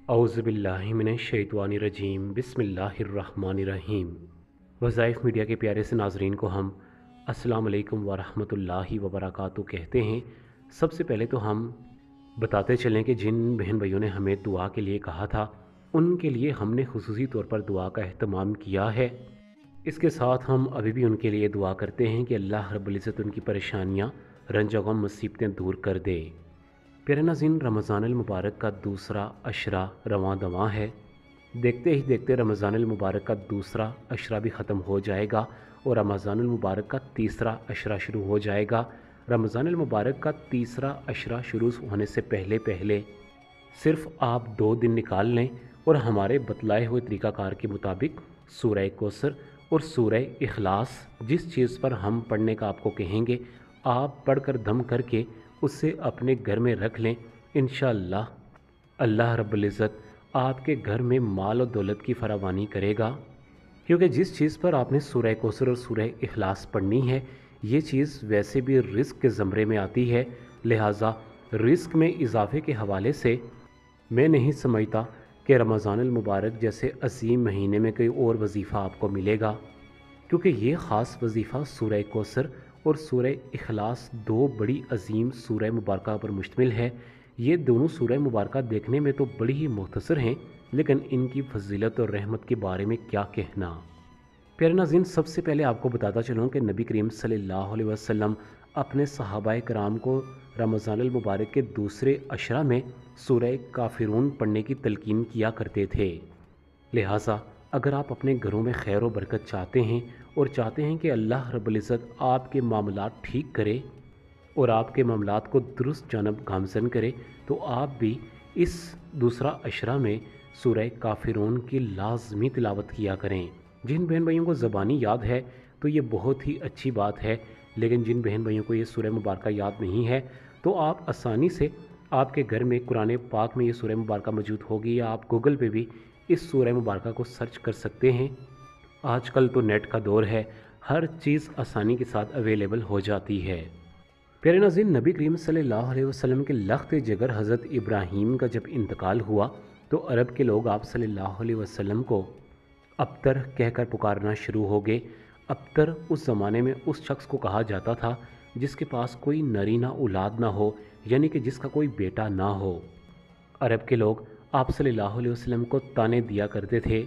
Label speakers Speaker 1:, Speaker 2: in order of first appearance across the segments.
Speaker 1: औज़ुबिल्लाहि मिनश्शैतानिर्रजीम बिस्मिल्लाहिर्रहमानिर्रहीम। वज़ाइफ मीडिया के प्यारे से नाज़रीन को हम अस्सलाम वालेकुम वरहमतुल्लाहि वबरकातुहू कहते हैं। सबसे पहले तो हम बताते चलें कि जिन बहन भाइयों ने हमें दुआ के लिए कहा था, उनके लिए हमने खुसूसी तौर पर दुआ का अहतमाम किया है। इसके साथ हम अभी भी उनके लिए दुआ करते हैं कि अल्लाह रब्बुल इज़्ज़त उनकी परेशानियाँ, रंज व गम, मुसीबतें दूर कर दे। प्यारे नाज़रीन, रमज़ान अल मुबारक का दूसरा अशरा रवां दवां है। देखते ही देखते रमज़ान अल मुबारक का दूसरा अशरा भी ख़त्म हो जाएगा और रमज़ान अल मुबारक का तीसरा अशरा शुरू हो जाएगा। रमज़ान अल मुबारक का तीसरा अशरा शुरू होने से पहले पहले सिर्फ़ आप 2 दिन निकाल लें और हमारे बतलाए हुए तरीक़ाकार के मुताबिक सूरह कौसर और सूरह इखलास, जिस चीज़ पर हम पढ़ने का आपको कहेंगे, आप पढ़कर दम करके उसे अपने घर में रख लें। इंशाअल्लाह अल्लाह रब्बुल इज़्ज़त आपके घर में माल और दौलत की फरावानी करेगा, क्योंकि जिस चीज़ पर आपने सूरह कौसर और सूरह इखलास पढ़नी है, ये चीज़ वैसे भी रिस्क के ज़मरे में आती है। लिहाजा रिस्क में इजाफे के हवाले से मैं नहीं समझता कि रमज़ान अल मुबारक जैसे अज़ीम महीने में कोई और वजीफ़ा आपको मिलेगा, क्योंकि ये ख़ास वजीफ़ा सूरह कौसर और सूरह इखलास 2 बड़ी अजीम सूरह मुबारका पर मुश्तमिल है। ये दोनों सूरह मुबारका देखने में तो बड़ी ही मुख्तसर हैं, लेकिन इनकी फजीलत और रहमत के बारे में क्या कहना। प्यारे नाज़रीन, सबसे पहले आपको बताता चलूँ कि नबी करीम सल्लल्लाहु अलैहि वसल्लम अपने सहाबाए कराम को रमज़ान अल मुबारक के दूसरे अशरा में सूरह काफिरून पढ़ने की तलकीन किया करते थे। लिहाजा अगर आप अपने घरों में खैर व बरकत चाहते हैं और चाहते हैं कि अल्लाह रब्बुल इज़्ज़त आपके मामलात ठीक करे और आपके मामलात को दुरुस्त जानब गामज़न करे, तो आप भी इस दूसरा अशरा में सूरह काफिरून की लाज़मी तिलावत किया करें। जिन बहन भाइयों को ज़बानी याद है तो ये बहुत ही अच्छी बात है, लेकिन जिन बहन भाइयों को ये सूरह मुबारका याद नहीं है, तो आप आसानी से आपके घर में कुरान पाक में ये सूरह मुबारका मौजूद होगी, या आप गूगल पे भी इस सूरह मुबारका को सर्च कर सकते हैं। आजकल तो नेट का दौर है, हर चीज़ आसानी के साथ अवेलेबल हो जाती है। प्यारे नाज़रीन, नबी करीम सल्लल्लाहु अलैहि वसल्लम के लख्त जिगर हज़रत इब्राहीम का जब इंतकाल हुआ तो अरब के लोग आप सल्लल्लाहु अलैहि वसल्लम को अबतर कहकर पुकारना शुरू हो गए। अबतर उस ज़माने में उस शख्स को कहा जाता था जिसके पास कोई नरीना औलाद ना हो, यानी कि जिसका कोई बेटा ना हो। अरब के लोग आप सल्लल्लाहु अलैहि वसल्लम को ताने दिया करते थे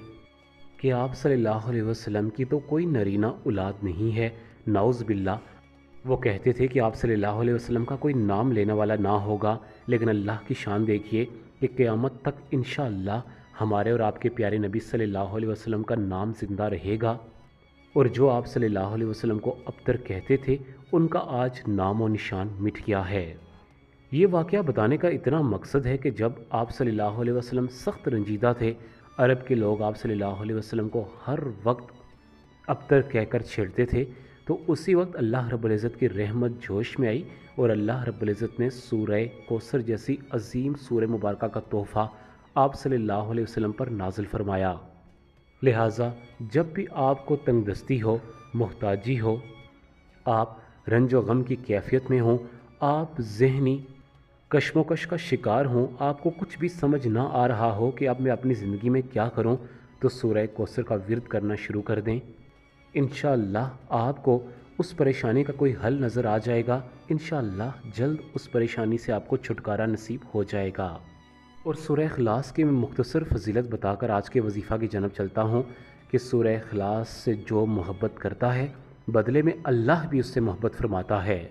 Speaker 1: कि आप सल्लल्लाहु अलैहि वसल्लम की तो कोई नरीना औलाद नहीं है, नाउज़ बिल्ला। वो कहते थे कि आप सल्लल्लाहु अलैहि वसल्लम का कोई नाम लेने वाला ना होगा, लेकिन अल्लाह की शान देखिए कि क़यामत तक इंशाअल्लाह हमारे और आपके प्यारे नबी सल्लल्लाहु अलैहि वसल्लम का नाम ज़िंदा रहेगा, और जो आप सल्लल्लाहु अलैहि वसल्लम को अबतर कहते थे उनका आज नाम और निशान मिट गया है। ये वाक़या बताने का इतना मकसद है कि जब आप सल्लल्लाहु अलैहि वसल्लम सख्त रंजीदा थे, अरब के लोग आप सल्लल्लाहु अलैहि वसल्लम को हर वक्त अबतर कहकर छेड़ते थे, तो उसी वक्त अल्लाह रब्बुल इज़्ज़त की रहमत जोश में आई और अल्लाह रब्बुल इज़्ज़त ने सूरह कौसर जैसी अजीम सूरह मुबारका का तोहफ़ा आप सल्लल्लाहु अलैहि वसल्लम पर नाजिल फरमाया। लिहाजा जब भी आपको तंगदस्ती हो, मोहताजी हो, आप रंज व गम की कैफियत में हों, आप ज़हनी कशमकश का शिकार हों, आपको कुछ भी समझ ना आ रहा हो कि अब मैं अपनी ज़िंदगी में क्या करूं, तो सूरह कौसर का विर्द करना शुरू कर दें। इंशाअल्लाह आपको उस परेशानी का कोई हल नज़र आ जाएगा। इंशाअल्लाह जल्द उस परेशानी से आपको छुटकारा नसीब हो जाएगा। और सूरह इखलास की मैं मुख्तसर फजीलत बताकर आज के वजीफ़ा की जनब चलता हूँ कि सूरह इखलास से जो मोहब्बत करता है, बदले में अल्लाह भी उससे मोहब्बत फरमाता है।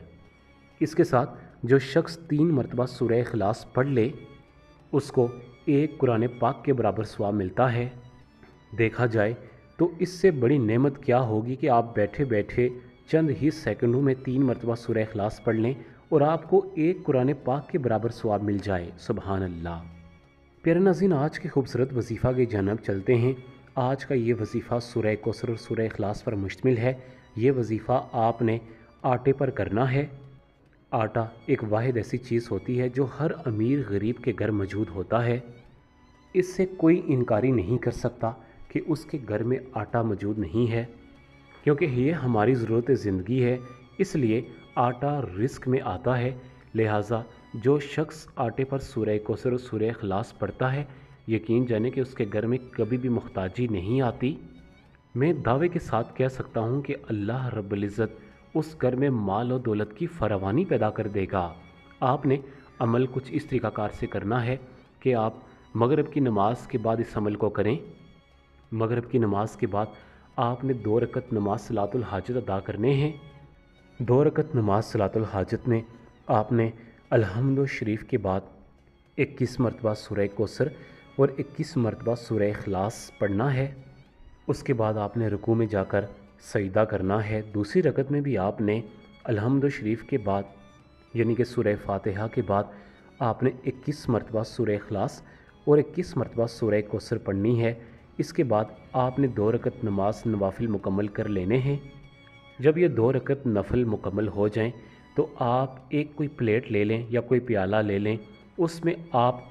Speaker 1: इसके साथ जो शख्स 3 मरतबा सूरह इखलास पढ़ ले, उसको एक कुरान पाक के बराबर सवाब मिलता है। देखा जाए तो इससे बड़ी नेमत क्या होगी कि आप बैठे बैठे चंद ही सेकंडों में 3 मरतबा सूरह इखलास पढ़ लें और आपको एक कुरान पाक के बराबर सवाब मिल जाए। सुभान अल्लाह। प्यारे नाज़रीन, आज के खूबसूरत वजीफ़ा की जानब चलते हैं। आज का ये वजीफ़ा सूरह कौसर और सूरह इखलास पर मुश्तमिल है। ये वजीफ़ा आपने आटे पर करना है। आटा एक वाहिद ऐसी चीज़ होती है जो हर अमीर गरीब के घर मौजूद होता है। इससे कोई इनकारी नहीं कर सकता कि उसके घर में आटा मौजूद नहीं है, क्योंकि ये हमारी ज़रूरत ज़िंदगी है, इसलिए आटा रिस्क में आता है। लिहाजा जो शख्स आटे पर सूरह कौसर और सूरह इखलास पढ़ता है, यकीन जाने कि उसके घर में कभी भी मुहताजी नहीं आती। मैं दावे के साथ कह सकता हूँ कि अल्लाह रब्बुल इज़्ज़त उस घर में माल और दौलत की फरावानी पैदा कर देगा। आपने अमल कुछ इस तरीक़ाकार से करना है कि आप मगरिब की नमाज के बाद इस अमल को करें। मगरिब की नमाज के बाद आपने 2 रकत नमाज सलातुल हाजत अदा करने हैं। 2 रकत नमाज सलातुल हाजत में आपने अल्हम्दु शरीफ के बाद 21 मरतबा सूरह कौसर और 21 मरतबा सूरह इखलास पढ़ना है। उसके बाद आपने रुकू में जाकर सजदा करना है। दूसरी रकत में भी आपने अल्हम्दु शरीफ के बाद यानी कि सूरह फातिहा के बाद आपने 21 मरतबा सूरह इखलास और 21 मरतबा सूरह कौसर पढ़नी है। इसके बाद आपने 2 रकत नमाज नवाफिल मुकम्मल कर लेने हैं। जब ये 2 रकत नफल मुकम्मल हो जाएं तो आप एक कोई प्लेट ले लें या कोई प्याला ले लें। उसमें आप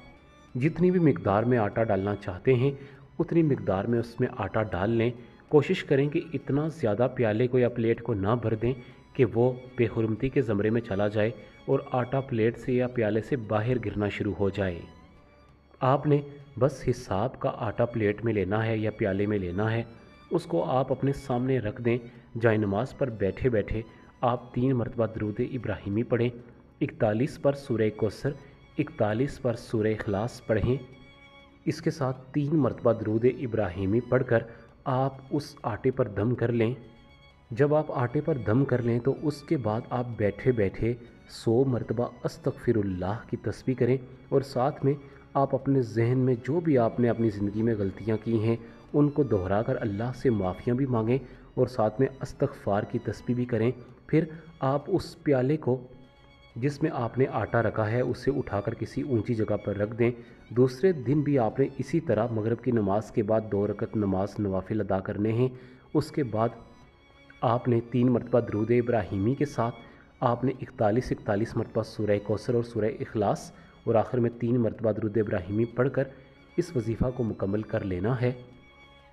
Speaker 1: जितनी भी मिकदार में आटा डालना चाहते हैं उतनी मिकदार में उसमें आटा डाल लें। कोशिश करें कि इतना ज़्यादा प्याले को या प्लेट को ना भर दें कि वो बेहुरमती के ज़मरे में चला जाए और आटा प्लेट से या प्याले से बाहर गिरना शुरू हो जाए। आपने बस हिसाब का आटा प्लेट में लेना है या प्याले में लेना है। उसको आप अपने सामने रख दें। जाए नमाज पर बैठे बैठे आप 3 मरतबा दरूद इब्राहिमी पढ़ें। 41 पर सूरह कौसर, 41 पर सूरह इखलास पढ़ें। इसके साथ 3 मरतबा दरूद इब्राहिमी पढ़कर आप उस आटे पर दम कर लें। जब आप आटे पर दम कर लें तो उसके बाद आप बैठे बैठे 100 मरतबा अस्तगफिरुल्लाह की तस्बीह करें और साथ में आप अपने जहन में जो भी आपने अपनी ज़िंदगी में गलतियां की हैं उनको दोहरा कर अल्लाह से माफ़ियाँ भी मांगें और साथ में इस्तग़फ़ार की तस्बीह भी करें। फिर आप उस प्याले को जिसमें आपने आटा रखा है उसे उठाकर किसी ऊंची जगह पर रख दें। दूसरे दिन भी आपने इसी तरह मगरिब की नमाज के बाद 2 रकत नमाज नवाफिल अदा करने हैं। उसके बाद आपने 3 मरतबा दरूद इब्राहिमी के साथ आपने 41 मरतबा सूरह कौसर और सूरह इखलास और आखिर में 3 मरतबा दरूद इब्राहिमी पढ़कर इस वजीफ़ा को मुकम्मल कर लेना है।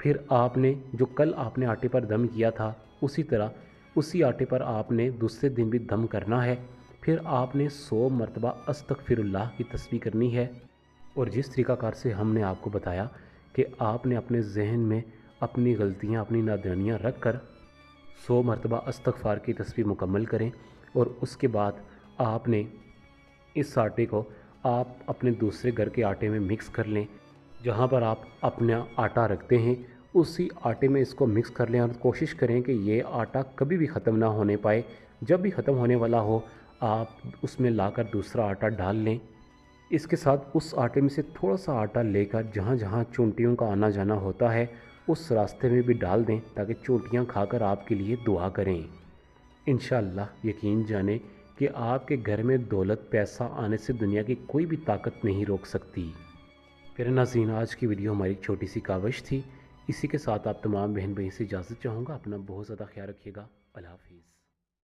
Speaker 1: फिर आपने जो कल आपने आटे पर दम किया था उसी तरह उसी आटे पर आपने दूसरे दिन भी दम करना है। फिर आपने 100 मरतबा अस्तगफिरुल्लाह की तस्बीह करनी है। और जिस तरीक़ाकार से हमने आपको बताया कि आपने अपने जहन में अपनी गलतियाँ अपनी नादानियाँ रख कर 100 मरतबा इस्तग़फ़ार की तस्बीह मुकम्मल करें और उसके बाद आपने इस आटे को आप अपने दूसरे घर के आटे में मिक्स कर लें। जहाँ पर आप अपना आटा रखते हैं उसी आटे में इसको मिक्स कर लें और कोशिश करें कि ये आटा कभी भी ख़त्म ना होने पाए। जब भी ख़त्म होने वाला हो आप उसमें लाकर दूसरा आटा डाल लें। इसके साथ उस आटे में से थोड़ा सा आटा लेकर जहाँ जहाँ चूंटियों का आना जाना होता है उस रास्ते में भी डाल दें ताकि चूंटियाँ खाकर आपके लिए दुआ करें। इंशाअल्लाह यकीन जाने कि आपके घर में दौलत पैसा आने से दुनिया की कोई भी ताकत नहीं रोक सकती। फिर नाज़रीन, आज की वीडियो हमारी एक छोटी सी काविश थी। इसी के साथ आप तमाम बहन भाई से इजाज़त चाहूँगा। अपना बहुत ज़्यादा ख्याल रखिएगा। अल्लाह हाफ़िज़।